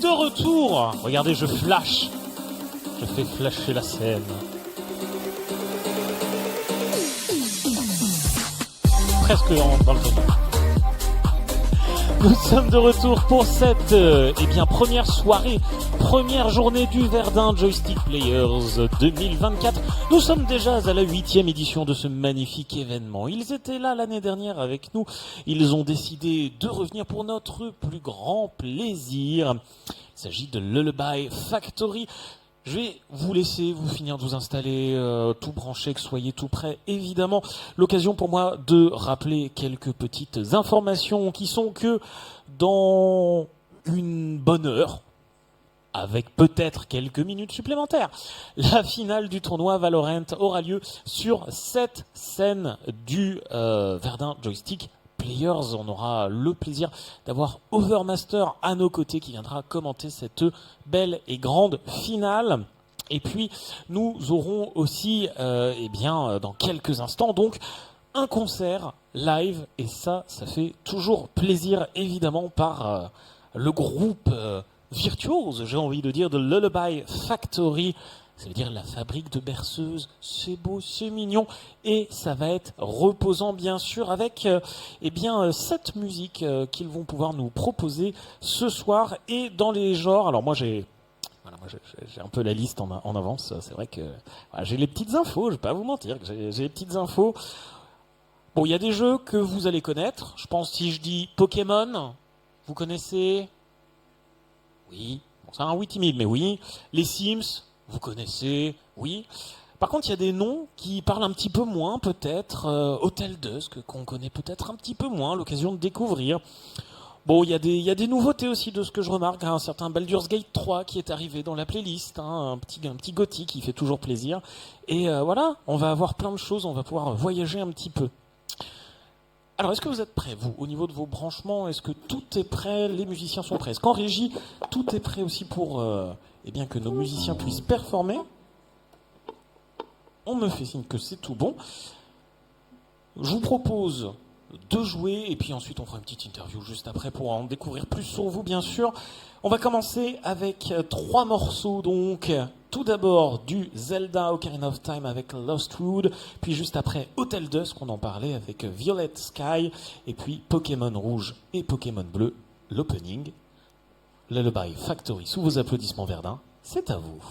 de retour. Regardez, je flash. Je fais flasher la scène. Presque dans le tonneau. Nous sommes de retour pour cette première soirée, première journée du Verdun Joystick Players 2024. Nous sommes déjà à la 8e édition de ce magnifique événement. Ils étaient là l'année dernière avec nous. Ils ont décidé de revenir pour notre plus grand plaisir. Il s'agit de Lullaby Factory. Je vais vous laisser vous finir de vous installer, tout branché, que soyez tout prêts. Évidemment, l'occasion pour moi de rappeler quelques petites informations qui sont que dans une bonne heure, avec peut-être quelques minutes supplémentaires, la finale du tournoi Valorant aura lieu sur cette scène du Verdun Joystick Players. On aura le plaisir d'avoir Overmaster à nos côtés qui viendra commenter cette belle et grande finale. Et puis nous aurons aussi dans quelques instants donc un concert live, et ça fait toujours plaisir, évidemment, par le groupe virtuose, j'ai envie de dire, de Lullaby Factory. Ça veut dire la fabrique de berceuses. C'est beau, c'est mignon, et ça va être reposant, bien sûr, avec cette musique qu'ils vont pouvoir nous proposer ce soir. Et dans les genres, alors moi j'ai un peu la liste en avance. C'est vrai que j'ai les petites infos, je vais pas vous mentir, j'ai les petites infos. Bon, il y a des jeux que vous allez connaître. Je pense, si je dis Pokémon, vous connaissez? Oui, bon, c'est un oui timide, mais oui. Les Sims, vous connaissez? Oui. Par contre, il y a des noms qui parlent un petit peu moins, peut-être. Hotel Dusk, qu'on connaît peut-être un petit peu moins, l'occasion de découvrir. Bon, il y a des nouveautés aussi, de ce que je remarque. Un certain Baldur's Gate 3 qui est arrivé dans la playlist, un petit gothique qui fait toujours plaisir. Et voilà, on va avoir plein de choses, on va pouvoir voyager un petit peu. Alors, est-ce que vous êtes prêts, vous, au niveau de vos branchements? Est-ce que tout est prêt? Les musiciens sont prêts? Est-ce qu'en régie, tout est prêt aussi pour que nos musiciens puissent performer? On me fait signe que c'est tout bon. Je vous propose de jouer, et puis ensuite on fera une petite interview juste après pour en découvrir plus sur vous, bien sûr. On va commencer avec 3 morceaux, donc tout d'abord du Zelda Ocarina of Time avec Lost Wood, puis juste après Hotel Dusk, on en parlait, avec Violet Sky, et puis Pokémon Rouge et Pokémon Bleu, l'opening. Lullaby Factory, sous vos applaudissements, Verdun, c'est à vous.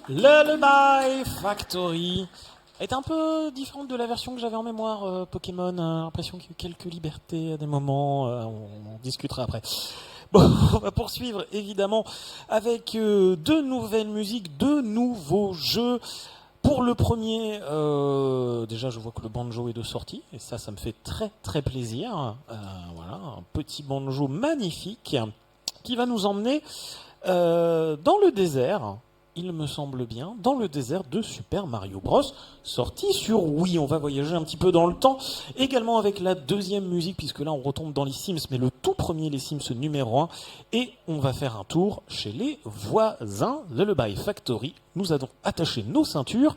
Lullaby Factory est un peu différente de la version que j'avais en mémoire, Pokémon. L'impression qu'il y a eu quelques libertés à des moments. On discutera après. Bon, on va poursuivre évidemment avec deux nouvelles musiques, deux nouveaux jeux. Pour le premier, déjà je vois que le banjo est de sortie, et ça me fait très très plaisir. Voilà, un petit banjo magnifique qui va nous emmener dans le désert, il me semble bien, dans le désert de Super Mario Bros, sorti sur Wii. On va voyager un petit peu dans le temps, également avec la deuxième musique, puisque là on retombe dans les Sims, mais le tout premier, les Sims numéro 1, et on va faire un tour chez les voisins. Lullaby Factory, nous avons attaché nos ceintures,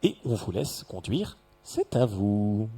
et on vous laisse conduire, c'est à vous.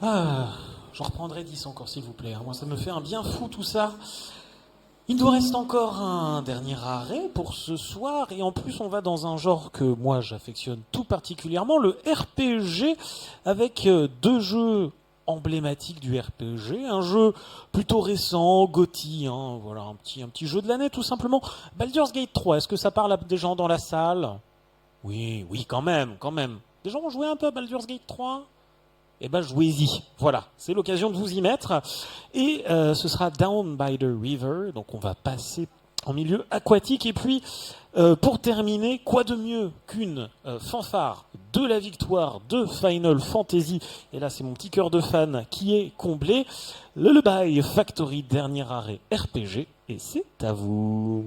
Ah, j'en reprendrai 10 encore, s'il vous plaît, hein. Moi, ça me fait un bien fou tout ça. Il nous reste encore un dernier arrêt pour ce soir, et en plus, on va dans un genre que moi j'affectionne tout particulièrement, le RPG, avec deux jeux emblématiques du RPG, un jeu plutôt récent, GOTY, hein, voilà, un petit jeu de l'année tout simplement. Baldur's Gate 3, est-ce que ça parle à des gens dans la salle? Oui, oui, quand même, quand même. Des gens ont joué un peu à Baldur's Gate 3? Eh ben jouez-y. Voilà, c'est l'occasion de vous y mettre. Et ce sera Down by the River, donc on va passer en milieu aquatique. Et puis, pour terminer, quoi de mieux qu'une fanfare de la victoire de Final Fantasy. Et là, c'est mon petit cœur de fan qui est comblé. Lullaby Factory, dernier arrêt RPG. Et c'est à vous.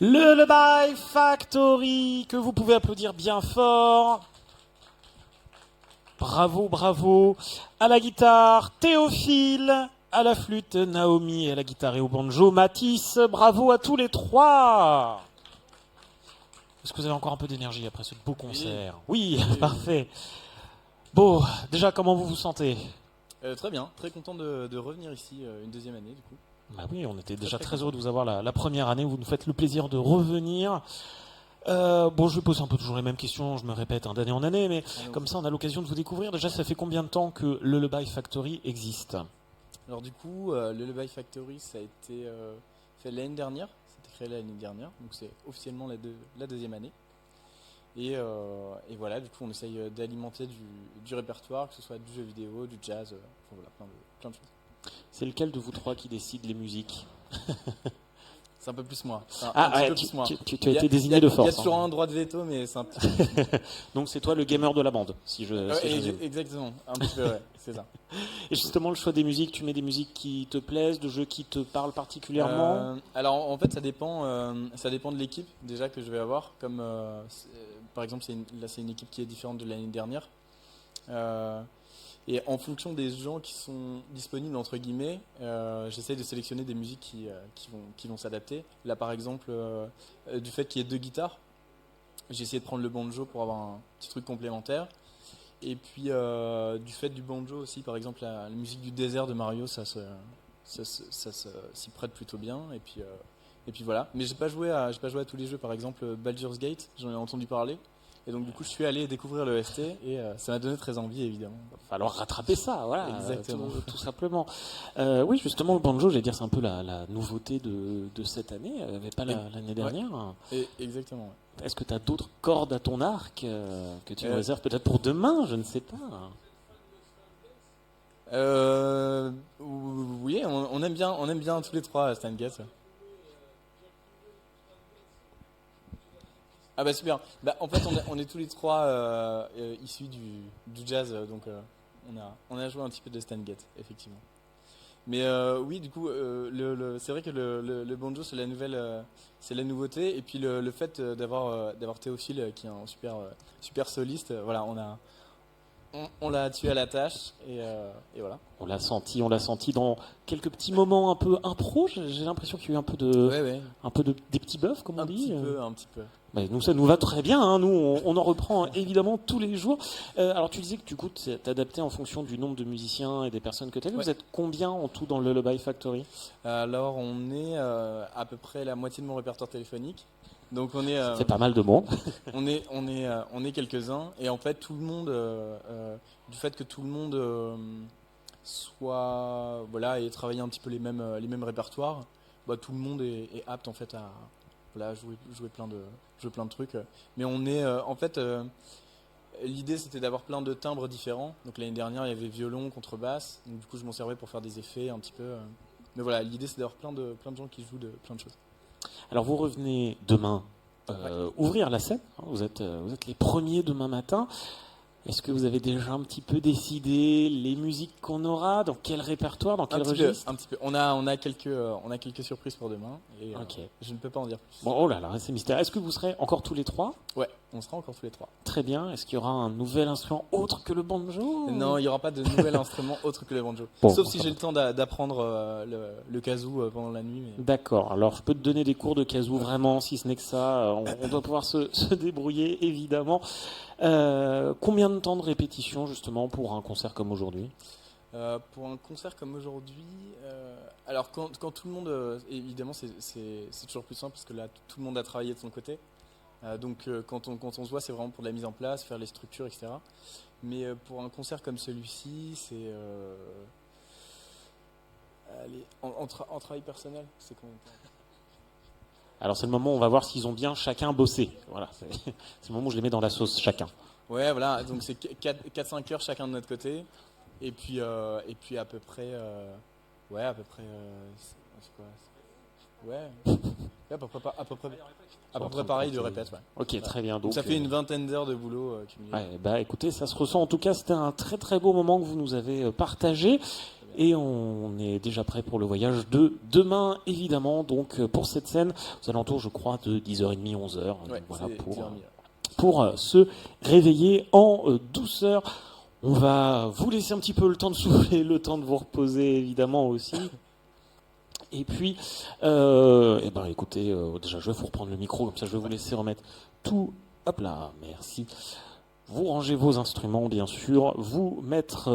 Le Lullaby Factory, que vous pouvez applaudir bien fort. Bravo, bravo. À la guitare, Théophile. À la flûte, Naomi. Et à la guitare et au banjo, Mathis. Bravo à tous les trois. Est-ce que vous avez encore un peu d'énergie après ce beau concert? Oui, parfait. Bon, déjà, comment vous vous sentez? Très bien, très content de revenir ici une deuxième année du coup. Bah oui, on était déjà très heureux de vous avoir la première année où vous nous faites le plaisir de revenir. Bon, je vais poser un peu toujours les mêmes questions, je me répète d'année en année, mais comme ça on a l'occasion de vous découvrir. Déjà, ça fait combien de temps que le Lullaby Factory existe? Alors du coup, le Lullaby Factory, ça a été fait l'année dernière, c'était créé l'année dernière, donc c'est officiellement la deuxième année. Et voilà, du coup on essaye d'alimenter du répertoire, que ce soit du jeu vidéo, du jazz, enfin, voilà, plein de choses. C'est lequel de vous trois qui décide les musiques? C'est un peu plus moi. Tu as été désigné de force. Il y a toujours un droit de veto, mais c'est un petit peu. Donc c'est toi le gamer de la bande, si je résume. Exactement, un petit peu, ouais, c'est ça. Et justement, le choix des musiques, tu mets des musiques qui te plaisent, de jeux qui te parlent particulièrement? Alors en fait, ça dépend de l'équipe déjà que je vais avoir. Comme par exemple, c'est une équipe qui est différente de l'année dernière. Et en fonction des gens qui sont disponibles, entre guillemets, j'essaie de sélectionner des musiques qui vont s'adapter. Là, par exemple, du fait qu'il y ait deux guitares, j'ai essayé de prendre le banjo pour avoir un petit truc complémentaire. Et puis, du fait du banjo aussi, par exemple, la musique du désert de Mario, ça s'y prête plutôt bien. Et puis voilà. Mais j'ai pas joué à tous les jeux. Par exemple, Baldur's Gate, j'en ai entendu parler. Et donc du coup je suis allé découvrir le ST et ça m'a donné très envie évidemment. Il va falloir rattraper ça, voilà. Exactement. Tout simplement. Oui, justement le banjo, j'allais dire c'est un peu la nouveauté de cette année, il n'y avait pas l'année dernière. Ouais. Exactement. Ouais. Est-ce que tu as d'autres cordes à ton arc que tu réserves peut-être pour demain, je ne sais pas. Oui, on aime bien tous les trois Stan Getz. Ah bah super. Bah, en fait on est tous les trois issus du jazz, donc on a joué un petit peu de Stan Getz, effectivement. Mais oui, du coup, c'est vrai que le banjo c'est la nouveauté, et puis le fait d'avoir Théophile qui est un super soliste, voilà, on l'a tué à la tâche et voilà. On l'a senti dans quelques petits moments un peu impro. J'ai l'impression qu'il y a eu un peu des petits buffs, comme on dit. Un petit peu. Bah, nous, ça nous va très bien. Hein. Nous, on en reprend évidemment tous les jours. Alors, tu disais que du coup, tu t'adaptais en fonction du nombre de musiciens et des personnes que tu as. Ouais. Vous êtes combien en tout dans le Lullaby Factory? Alors, on est à peu près la moitié de mon répertoire téléphonique. Donc on est. C'est pas mal de monde. on est quelques-uns, et en fait tout le monde, du fait que tout le monde soit et travailler un petit peu les mêmes répertoires, bah, tout le monde est apte en fait à jouer plein de trucs. Mais on est en fait l'idée c'était d'avoir plein de timbres différents. Donc l'année dernière il y avait violon, contrebasse. Donc du coup je m'en servais pour faire des effets un petit peu. Mais voilà, l'idée c'est d'avoir plein de gens qui jouent de plein de choses. Alors vous revenez demain ouvrir la scène, vous êtes les premiers demain matin. Est-ce que vous avez déjà un petit peu décidé les musiques qu'on aura, dans quel répertoire, dans quel registre? Un petit peu. On a quelques surprises pour demain et je ne peux pas en dire plus. Bon, oh là là, c'est mystère. Est-ce que vous serez encore tous les trois? Ouais, on sera encore tous les trois. Très bien. Est-ce qu'il y aura un nouvel instrument autre que le banjo? Non, il n'y aura pas de nouvel instrument autre que le banjo. Bon, sauf si j'ai le temps d'apprendre le kazoo pendant la nuit. Mais... D'accord. Alors je peux te donner des cours de kazoo vraiment, si ce n'est que ça. On doit pouvoir se débrouiller évidemment. Combien de temps de répétition justement pour un concert comme aujourd'hui? Pour un concert comme aujourd'hui, alors quand tout le monde, évidemment c'est toujours plus simple parce que là tout le monde a travaillé de son côté. Donc quand on se voit, c'est vraiment pour de la mise en place, faire les structures, etc. Mais pour un concert comme celui-ci, c'est en travail personnel, c'est combien de temps? Alors c'est le moment où on va voir s'ils ont bien chacun bossé. Voilà, c'est le moment où je les mets dans la sauce chacun. Ouais, voilà, donc c'est 4-5 heures chacun de notre côté. Et puis à peu près... c'est quoi? Ouais, à peu près pareil de répète. Ouais. Ok, ouais. Très bien. Donc ça fait une vingtaine d'heures de boulot. Ouais, bah écoutez, ça se ressent. En tout cas, c'était un très très beau moment que vous nous avez partagé. Et on est déjà prêt pour le voyage de demain, évidemment. Donc pour cette scène, aux alentours, je crois, de 10h30, 11h. Ouais, Voilà, c'est 10h30. pour se réveiller en douceur. On va vous laisser un petit peu le temps de souffler, le temps de vous reposer, évidemment, aussi. Et puis, écoutez, déjà, je vais vous reprendre le micro, comme ça, je vais vous laisser remettre tout. Hop là, merci. Vous rangez vos instruments, bien sûr, vous mettre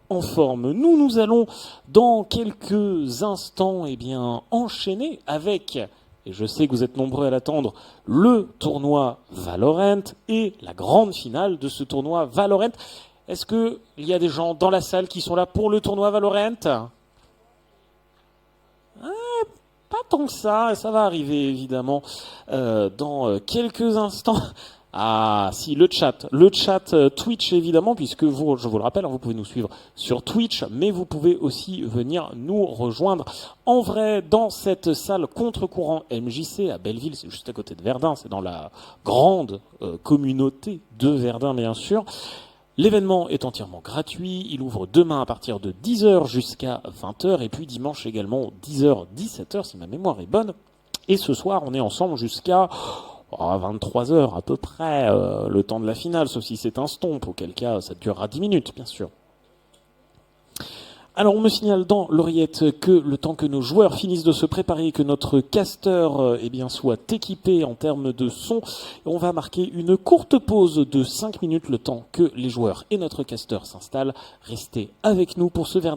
en forme. Nous allons, dans quelques instants, enchaîner avec, et je sais que vous êtes nombreux à l'attendre, le tournoi Valorant et la grande finale de ce tournoi Valorant. Est-ce qu'il y a des gens dans la salle qui sont là pour le tournoi Valorant ? Pas tant que ça va arriver évidemment dans quelques instants. Ah si, le chat Twitch évidemment, puisque je vous le rappelle, vous pouvez nous suivre sur Twitch, mais vous pouvez aussi venir nous rejoindre en vrai dans cette salle contre-courant MJC à Belleville, c'est juste à côté de Verdun, c'est dans la grande communauté de Verdun bien sûr. L'événement est entièrement gratuit, il ouvre demain à partir de 10h jusqu'à 20h et puis dimanche également 10h, 17h si ma mémoire est bonne. Et ce soir on est ensemble jusqu'à 23h à peu près, le temps de la finale, sauf si c'est un stomp, auquel cas ça durera 10 minutes bien sûr. Alors on me signale dans l'oreillette que le temps que nos joueurs finissent de se préparer, que notre caster soit équipé en termes de son, on va marquer une courte pause de 5 minutes, le temps que les joueurs et notre caster s'installent. Restez avec nous pour ce verre.